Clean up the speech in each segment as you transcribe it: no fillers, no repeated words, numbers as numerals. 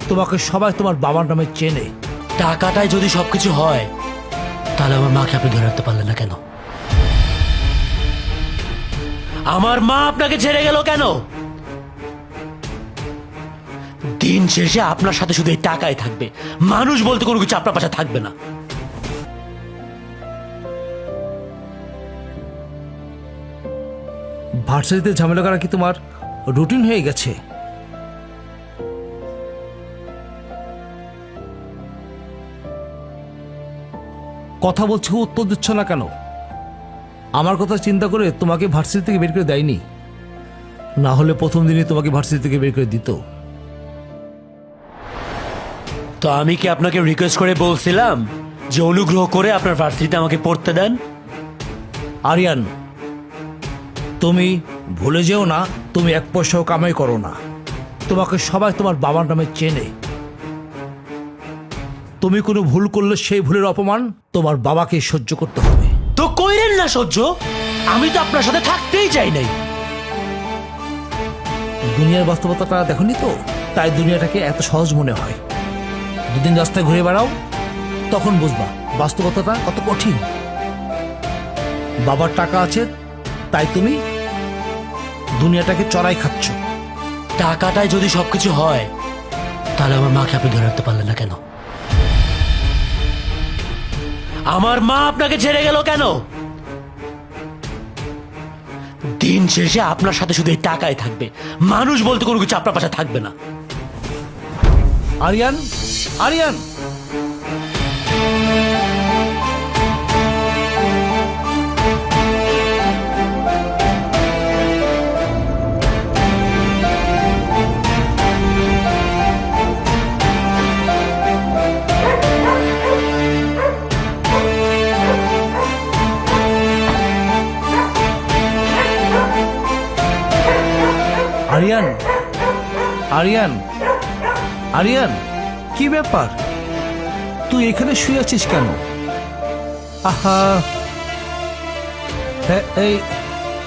তোমাকে সবাই তোমার বাবার নামে চেনে। টাকাটাই যদি সবকিছু হয়, তাহলে আমার মাকে আপনি ধরে রাখতে পারলেন না কেন? আমার মা আপনাকে ছেড়ে গেল কেন? দিন শেষে আপনার সাথে শুধু এই টাকাই থাকবে, মানুষ বলতে কোনো কিছু আপনার পাশে থাকবে না। ভার্সিটিতে ঝামেলা করা কি তোমার রুটিন হয়ে গেছে? কথা বলছো, উত্তর দিচ্ছ না কেন? আমার কথা চিন্তা করে তোমাকে ভার্সিটি থেকে বের করে দেয়নি, না হলে প্রথম দিনই তোমাকে ভার্সিটি থেকে বের করে দিত। তো আমি কি আপনাকে রিকোয়েস্ট করে বলছিলাম যে অনুগ্রহ করে আপনার ভার্সিটিতে আমাকে পড়তে দেন? আরিয়ান, তুমি ভুলে যেও না, তুমি এক পয়সাও কামাই করো না। তোমাকে সবাই তোমার বাবার নামে চেনে। তুমি কোনো ভুল করলে সেই ভুলের অপমান তোমার বাবাকে সহ্য করতে হবে। তো কইরেন না সহ্য, আমি তো আপনার সাথে থাকতেই চাই নাই। দুনিয়ার বাস্তবতাটা দেখনি তো, তাই দুনিয়াটাকে এত সহজ মনে হয়। দুদিন রাস্তায় ঘুরে বেড়াও, তখন বুঝবা বাস্তবতাটা কত কঠিন। বাবার টাকা আছে তাই তুমি দুনিয়াটাকে চড়াই খাচ্ছ। টাকাটাই যদি সবকিছু হয়, তাহলে আমার মাকে আপনি ধরে রাখতে পারলেন না কেন? আমার মা আপনাকে ছেড়ে গেল কেন? দিন শেষে আপনার সাথে শুধু এই টাকাই থাকবে, মানুষ বলতে কোনো কিছু আপনার পাশে থাকবে না। আরিয়ান, আরিয়ান, আরিয়ান, আরিয়ান, আরিয়ান, কি ব্যাপার? তুই এখানে শুয়ে আছিস কেন? আহা,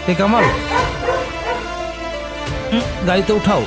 এই কামাল, গাড়িতে উঠাও।